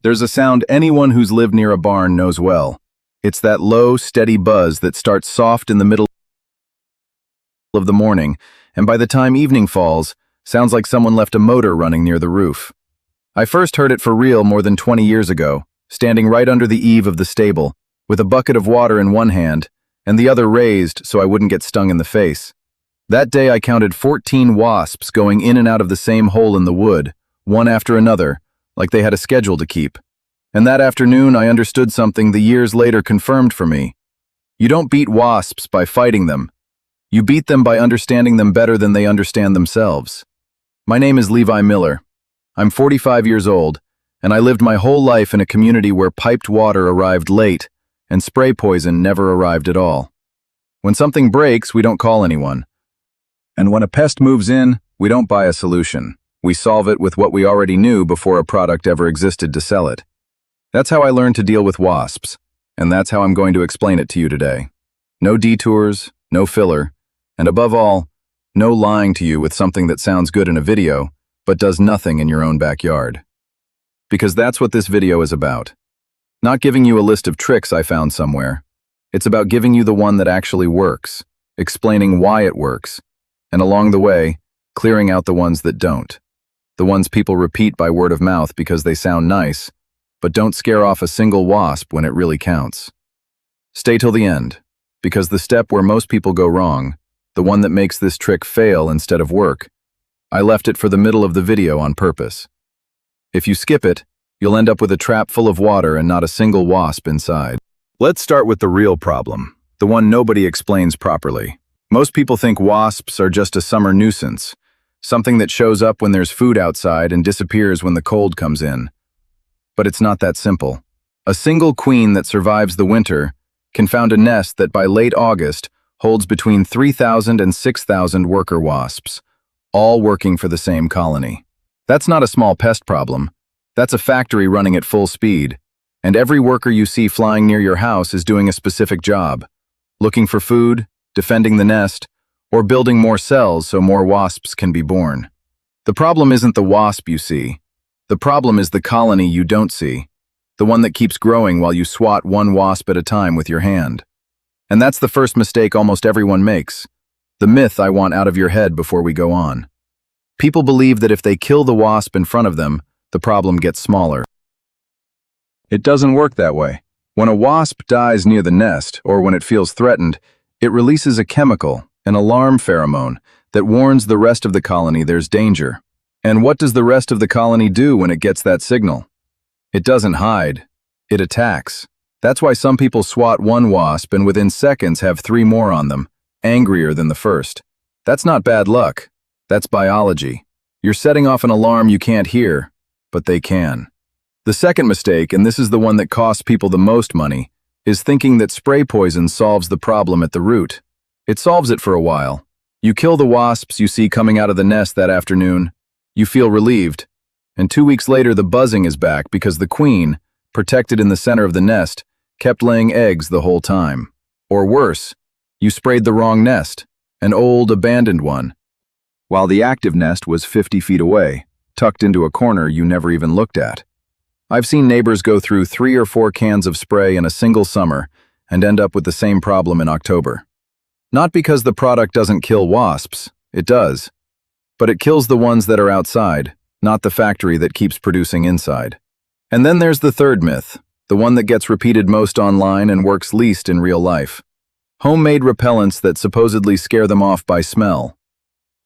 There's a sound anyone who's lived near a barn knows well. It's that low, steady buzz that starts soft in the middle of the morning, and by the time evening falls, sounds like someone left a motor running near the roof. I first heard it for real more than 20 years ago, standing right under the eave of the stable, with a bucket of water in one hand, and the other raised so I wouldn't get stung in the face. That day I counted 14 wasps going in and out of the same hole in the wood, one after another, like they had a schedule to keep. And that afternoon I understood something the years later confirmed for me. You don't beat wasps by fighting them. You beat them by understanding them better than they understand themselves. My name is Levi Miller. I'm 45 years old, and I lived my whole life in a community where piped water arrived late and spray poison never arrived at all. When something breaks, we don't call anyone. And when a pest moves in, we don't buy a solution. We solve it with what we already knew before a product ever existed to sell it. That's how I learned to deal with wasps, and that's how I'm going to explain it to you today. No detours, no filler, and above all, no lying to you with something that sounds good in a video, but does nothing in your own backyard. Because that's what this video is about. Not giving you a list of tricks I found somewhere. It's about giving you the one that actually works, explaining why it works, and along the way, clearing out the ones that don't. The ones people repeat by word of mouth because they sound nice, but don't scare off a single wasp when it really counts. Stay till the end, because the step where most people go wrong, the one that makes this trick fail instead of work, I left it for the middle of the video on purpose. If you skip it, you'll end up with a trap full of water and not a single wasp inside. Let's start with the real problem, the one nobody explains properly. Most people think wasps are just a summer nuisance, something that shows up when there's food outside and disappears when the cold comes in. But it's not that simple. A single queen that survives the winter can found a nest that by late August holds between 3,000 and 6,000 worker wasps, all working for the same colony. That's not a small pest problem. That's a factory running at full speed, and every worker you see flying near your house is doing a specific job, looking for food, defending the nest, or building more cells so more wasps can be born. The problem isn't the wasp you see. The problem is the colony you don't see, the one that keeps growing while you swat one wasp at a time with your hand. And that's the first mistake almost everyone makes, the myth I want out of your head before we go on. People believe that if they kill the wasp in front of them, the problem gets smaller. It doesn't work that way. When a wasp dies near the nest, or when it feels threatened, it releases a chemical, an alarm pheromone, that warns the rest of the colony there's danger. And what does the rest of the colony do when it gets that signal? It doesn't hide. It attacks. That's why some people swat one wasp and within seconds have 3 more on them, angrier than the first. That's not bad luck. That's biology. You're setting off an alarm you can't hear, but they can. The second mistake, and this is the one that costs people the most money, is thinking that spray poison solves the problem at the root. It solves it for a while. You kill the wasps you see coming out of the nest that afternoon, you feel relieved, and 2 weeks later the buzzing is back because the queen, protected in the center of the nest, kept laying eggs the whole time. Or worse, you sprayed the wrong nest, an old, abandoned one, while the active nest was 50 feet away, tucked into a corner you never even looked at. I've seen neighbors go through 3 or 4 cans of spray in a single summer and end up with the same problem in October. Not because the product doesn't kill wasps, it does, but it kills the ones that are outside, not the factory that keeps producing inside. And then there's the third myth, the one that gets repeated most online and works least in real life. Homemade repellents that supposedly scare them off by smell.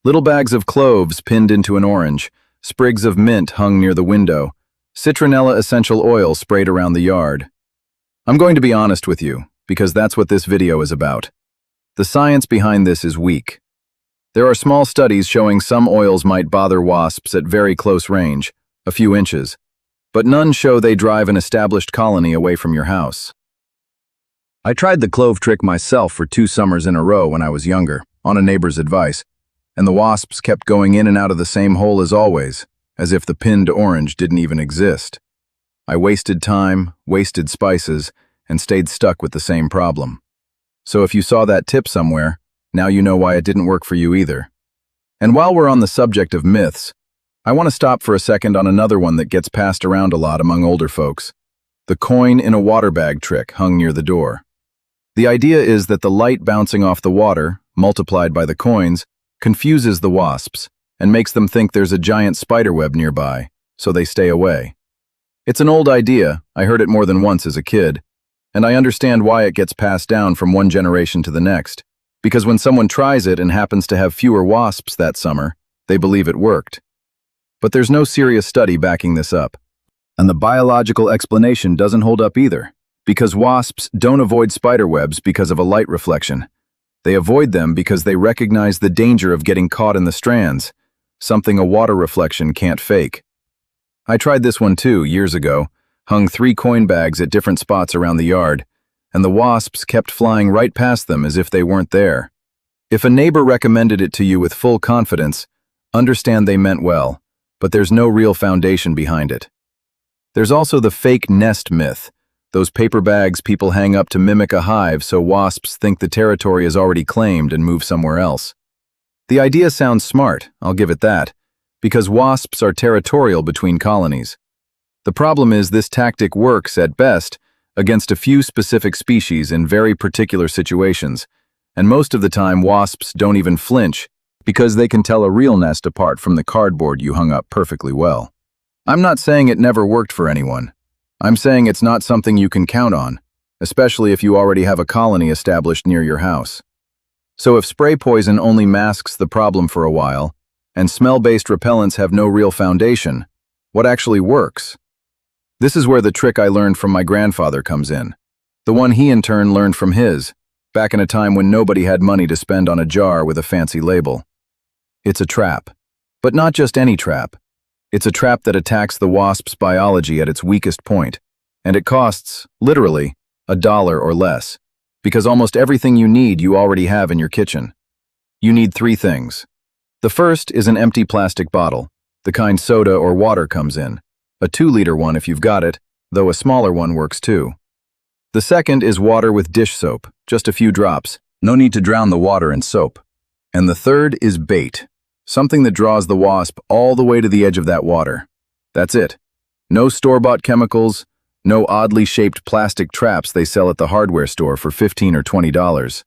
Little bags of cloves pinned into an orange, sprigs of mint hung near the window, citronella essential oil sprayed around the yard. I'm going to be honest with you, because that's what this video is about. The science behind this is weak. There are small studies showing some oils might bother wasps at very close range, a few inches, but none show they drive an established colony away from your house. I tried the clove trick myself for 2 summers in a row when I was younger, on a neighbor's advice, and the wasps kept going in and out of the same hole as always, as if the pinned orange didn't even exist. I wasted time, wasted spices, and stayed stuck with the same problem. So if you saw that tip somewhere, now you know why it didn't work for you either. And while we're on the subject of myths, I want to stop for a second on another one that gets passed around a lot among older folks. The coin in a water bag trick hung near the door. The idea is that the light bouncing off the water, multiplied by the coins, confuses the wasps and makes them think there's a giant spiderweb nearby, so they stay away. It's an old idea, I heard it more than once as a kid, and I understand why it gets passed down from one generation to the next, because when someone tries it and happens to have fewer wasps that summer, they believe it worked. But there's no serious study backing this up. And the biological explanation doesn't hold up either, because wasps don't avoid spiderwebs because of a light reflection. They avoid them because they recognize the danger of getting caught in the strands, something a water reflection can't fake. I tried this one too, years ago, hung 3 coin bags at different spots around the yard, and the wasps kept flying right past them as if they weren't there. If a neighbor recommended it to you with full confidence, understand they meant well, but there's no real foundation behind it. There's also the fake nest myth, those paper bags people hang up to mimic a hive so wasps think the territory is already claimed and move somewhere else. The idea sounds smart, I'll give it that, because wasps are territorial between colonies. The problem is this tactic works, at best, against a few specific species in very particular situations, and most of the time wasps don't even flinch because they can tell a real nest apart from the cardboard you hung up perfectly well. I'm not saying it never worked for anyone. I'm saying it's not something you can count on, especially if you already have a colony established near your house. So if spray poison only masks the problem for a while, and smell-based repellents have no real foundation, what actually works? This is where the trick I learned from my grandfather comes in. The one he in turn learned from his, back in a time when nobody had money to spend on a jar with a fancy label. It's a trap. But not just any trap. It's a trap that attacks the wasp's biology at its weakest point, and it costs, literally, $1 or less, because almost everything you need you already have in your kitchen. You need 3 things. The first is an empty plastic bottle, the kind soda or water comes in, a 2-liter one if you've got it, though a smaller one works too. The second is water with dish soap, just a few drops, no need to drown the water in soap. And the third is bait. Something that draws the wasp all the way to the edge of that water. That's it. No store-bought chemicals, no oddly shaped plastic traps they sell at the hardware store for $15 or $20.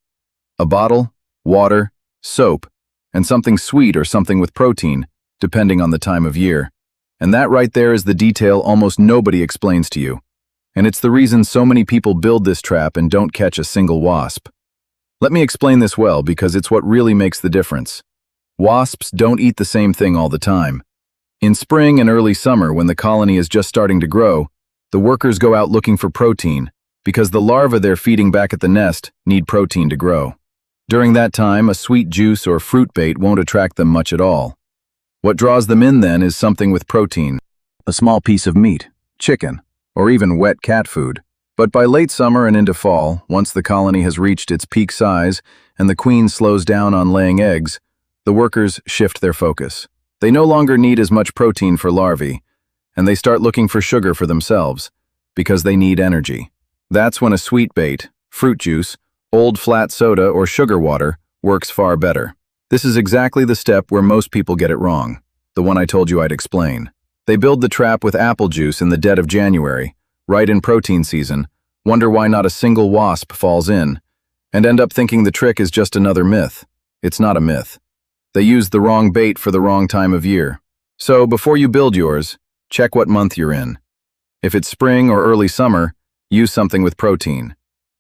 A bottle, water, soap, and something sweet or something with protein, depending on the time of year. And that right there is the detail almost nobody explains to you. And it's the reason so many people build this trap and don't catch a single wasp. Let me explain this well because it's what really makes the difference. Wasps don't eat the same thing all the time. In spring and early summer, when the colony is just starting to grow, the workers go out looking for protein because the larvae they're feeding back at the nest need protein to grow. During that time, a sweet juice or fruit bait won't attract them much at all. What draws them in then is something with protein, a small piece of meat, chicken, or even wet cat food. But by late summer and into fall, once the colony has reached its peak size and the queen slows down on laying eggs, the workers shift their focus. They no longer need as much protein for larvae, and they start looking for sugar for themselves, because they need energy. That's when a sweet bait, fruit juice, old flat soda, or sugar water works far better. This is exactly the step where most people get it wrong, the one I told you I'd explain. They build the trap with apple juice in the dead of January, right in protein season, wonder why not a single wasp falls in, and end up thinking the trick is just another myth. It's not a myth. They used the wrong bait for the wrong time of year. So before you build yours, check what month you're in. If it's spring or early summer, use something with protein.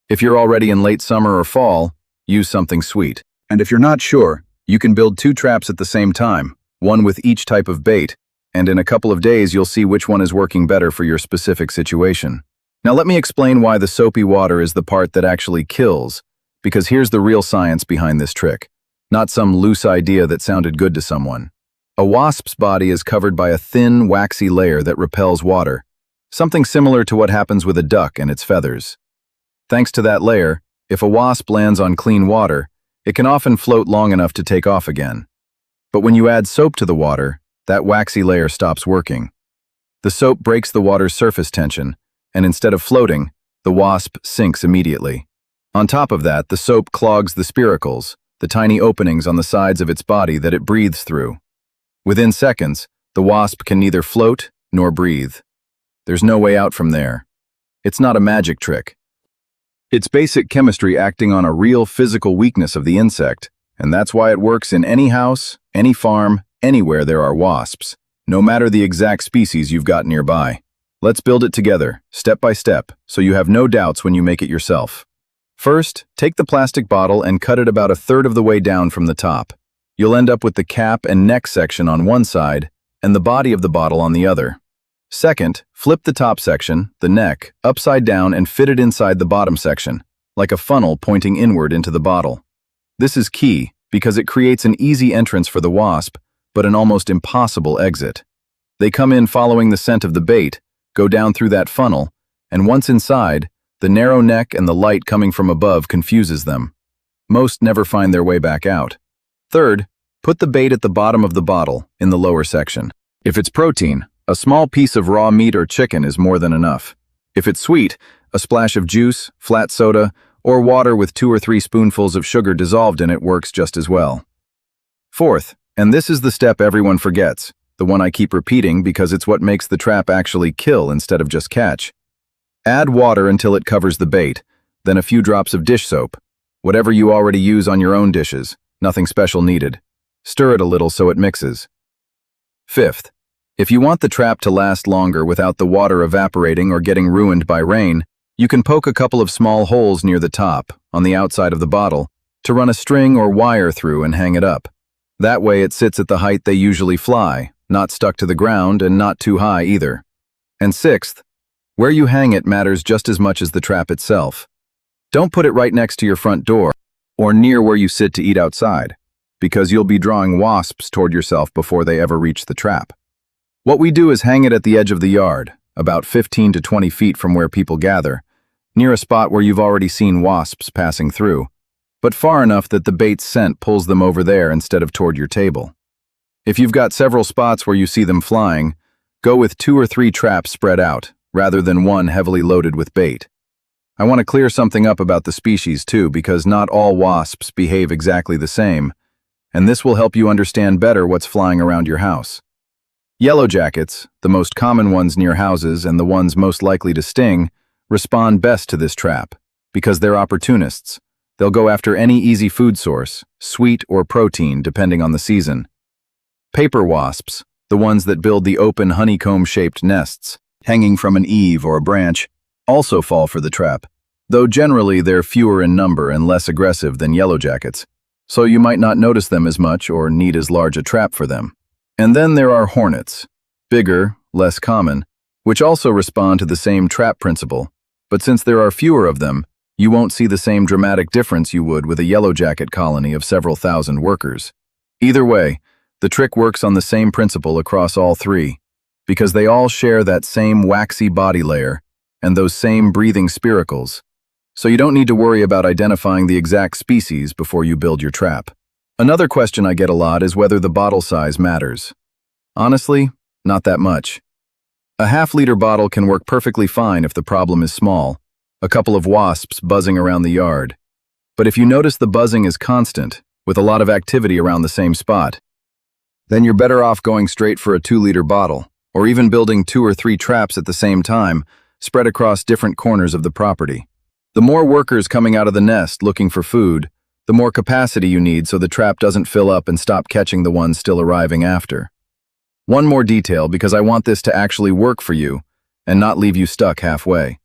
If you're already in late summer or fall, use something sweet. And if you're not sure, you can build 2 traps at the same time, one with each type of bait, and in a couple of days you'll see which one is working better for your specific situation. Now let me explain why the soapy water is the part that actually kills, because here's the real science behind this trick. Not some loose idea that sounded good to someone. A wasp's body is covered by a thin, waxy layer that repels water, something similar to what happens with a duck and its feathers. Thanks to that layer, if a wasp lands on clean water, it can often float long enough to take off again. But when you add soap to the water, that waxy layer stops working. The soap breaks the water's surface tension, and instead of floating, the wasp sinks immediately. On top of that, the soap clogs the spiracles, the tiny openings on the sides of its body that it breathes through. Within seconds, the wasp can neither float nor breathe. There's no way out from there. It's not a magic trick. It's basic chemistry acting on a real physical weakness of the insect, and that's why it works in any house, any farm, anywhere there are wasps, no matter the exact species you've got nearby. Let's build it together, step by step, so you have no doubts when you make it yourself. First, take the plastic bottle and cut it about 1/3 of the way down from the top. You'll end up with the cap and neck section on one side and the body of the bottle on the other. Second, flip the top section, the neck, upside down and fit it inside the bottom section, like a funnel pointing inward into the bottle. This is key because it creates an easy entrance for the wasp, but an almost impossible exit. They come in following the scent of the bait, go down through that funnel, and once inside, the narrow neck and the light coming from above confuses them. Most never find their way back out. Third, put the bait at the bottom of the bottle, in the lower section. If it's protein, a small piece of raw meat or chicken is more than enough. If it's sweet, a splash of juice, flat soda, or water with 2 or 3 spoonfuls of sugar dissolved in it works just as well. Fourth, and this is the step everyone forgets, the one I keep repeating because it's what makes the trap actually kill instead of just catch. Add water until it covers the bait, then a few drops of dish soap, whatever you already use on your own dishes, nothing special needed. Stir it a little so it mixes. Fifth, if you want the trap to last longer without the water evaporating or getting ruined by rain, you can poke a couple of small holes near the top, on the outside of the bottle, to run a string or wire through and hang it up. That way it sits at the height they usually fly, not stuck to the ground and not too high either. And sixth, where you hang it matters just as much as the trap itself. Don't put it right next to your front door or near where you sit to eat outside, because you'll be drawing wasps toward yourself before they ever reach the trap. What we do is hang it at the edge of the yard, about 15 to 20 feet from where people gather, near a spot where you've already seen wasps passing through, but far enough that the bait's scent pulls them over there instead of toward your table. If you've got several spots where you see them flying, go with 2 or 3 traps spread out, rather than one heavily loaded with bait. I want to clear something up about the species too, because not all wasps behave exactly the same, and this will help you understand better what's flying around your house. Yellow jackets, the most common ones near houses and the ones most likely to sting, respond best to this trap, because they're opportunists. They'll go after any easy food source, sweet or protein depending on the season. Paper wasps, the ones that build the open honeycomb-shaped nests, hanging from an eave or a branch, also fall for the trap, though generally they're fewer in number and less aggressive than yellow jackets, so you might not notice them as much or need as large a trap for them. And then there are hornets, bigger, less common, which also respond to the same trap principle, but since there are fewer of them, you won't see the same dramatic difference you would with a yellow jacket colony of several thousand workers. Either way, the trick works on the same principle across all 3, because they all share that same waxy body layer and those same breathing spiracles, so you don't need to worry about identifying the exact species before you build your trap. Another question I get a lot is whether the bottle size matters. Honestly, not that much. A half-liter bottle can work perfectly fine if the problem is small, a couple of wasps buzzing around the yard. But if you notice the buzzing is constant, with a lot of activity around the same spot, then you're better off going straight for a 2-liter bottle, or even building 2 or 3 traps at the same time, spread across different corners of the property. The more workers coming out of the nest looking for food, the more capacity you need so the trap doesn't fill up and stop catching the ones still arriving after. One more detail, because I want this to actually work for you and not leave you stuck halfway.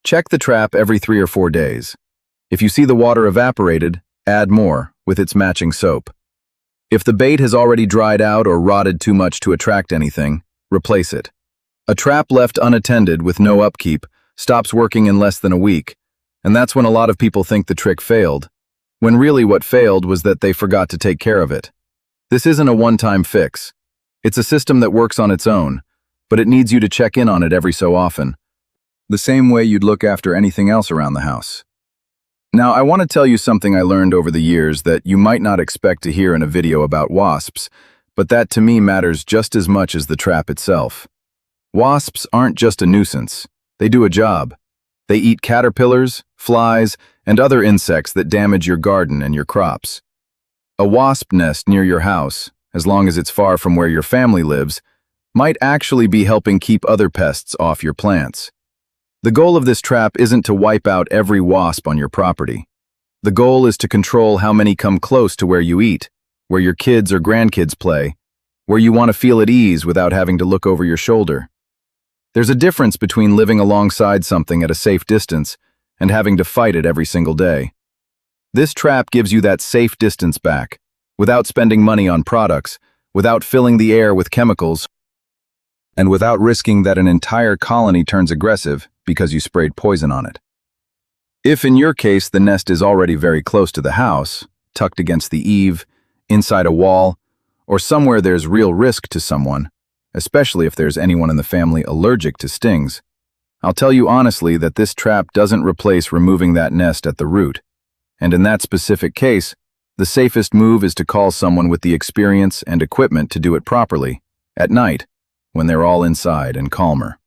Check the trap every 3 or 4 days. If you see the water evaporated, add more with its matching soap. If the bait has already dried out or rotted too much to attract anything, replace it. A trap left unattended with no upkeep stops working in less than a week, and that's when a lot of people think the trick failed, when really what failed was that they forgot to take care of it. This isn't a one-time fix. It's a system that works on its own, but it needs you to check in on it every so often, the same way you'd look after anything else around the house. Now, I want to tell you something I learned over the years that you might not expect to hear in a video about wasps, but that to me matters just as much as the trap itself. Wasps aren't just a nuisance. They do a job. They eat caterpillars, flies, and other insects that damage your garden and your crops. A wasp nest near your house, as long as it's far from where your family lives, might actually be helping keep other pests off your plants. The goal of this trap isn't to wipe out every wasp on your property. The goal is to control how many come close to where you eat, where your kids or grandkids play, where you want to feel at ease without having to look over your shoulder. There's a difference between living alongside something at a safe distance and having to fight it every single day. This trap gives you that safe distance back, without spending money on products, without filling the air with chemicals, and without risking that an entire colony turns aggressive because you sprayed poison on it. If in your case the nest is already very close to the house, tucked against the eave, inside a wall, or somewhere there's real risk to someone, especially if there's anyone in the family allergic to stings, I'll tell you honestly that this trap doesn't replace removing that nest at the root. And in that specific case, the safest move is to call someone with the experience and equipment to do it properly, at night, when they're all inside and calmer.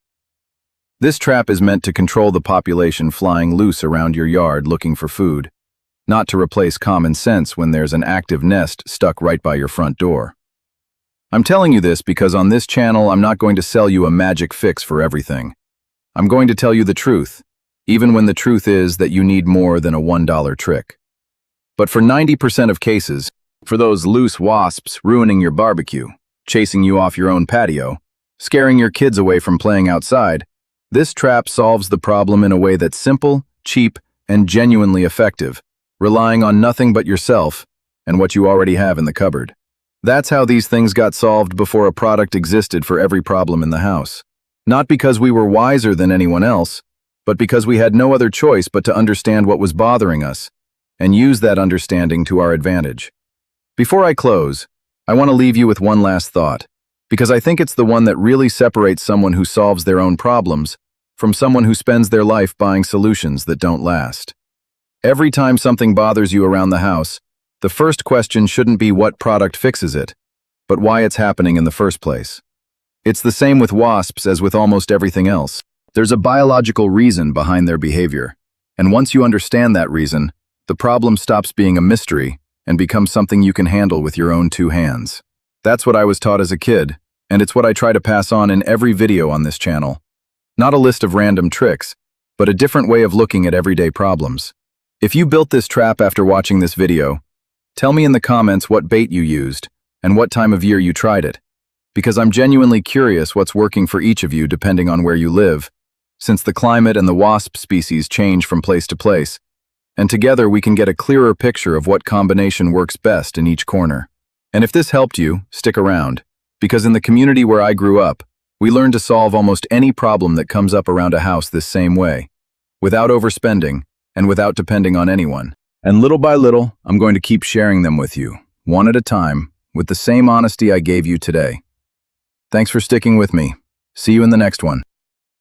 This trap is meant to control the population flying loose around your yard looking for food, not to replace common sense when there's an active nest stuck right by your front door. I'm telling you this because on this channel I'm not going to sell you a magic fix for everything. I'm going to tell you the truth, even when the truth is that you need more than a $1 trick. But for 90% of cases, for those loose wasps ruining your barbecue, chasing you off your own patio, scaring your kids away from playing outside, this trap solves the problem in a way that's simple, cheap, and genuinely effective, relying on nothing but yourself and what you already have in the cupboard. That's how these things got solved before a product existed for every problem in the house. Not because we were wiser than anyone else, but because we had no other choice but to understand what was bothering us, and use that understanding to our advantage. Before I close, I want to leave you with one last thought, because I think it's the one that really separates someone who solves their own problems from someone who spends their life buying solutions that don't last. Every time something bothers you around the house, the first question shouldn't be what product fixes it, but why it's happening in the first place. It's the same with wasps as with almost everything else. There's a biological reason behind their behavior, and once you understand that reason, the problem stops being a mystery and becomes something you can handle with your own two hands. That's what I was taught as a kid, and it's what I try to pass on in every video on this channel. Not a list of random tricks, but a different way of looking at everyday problems. If you built this trap after watching this video, tell me in the comments what bait you used and what time of year you tried it, because I'm genuinely curious what's working for each of you depending on where you live, since the climate and the wasp species change from place to place, and together we can get a clearer picture of what combination works best in each corner. And if this helped you, stick around, because in the community where I grew up, we learned to solve almost any problem that comes up around a house this same way, without overspending and without depending on anyone. And little by little, I'm going to keep sharing them with you, one at a time, with the same honesty I gave you today. Thanks for sticking with me. See you in the next one.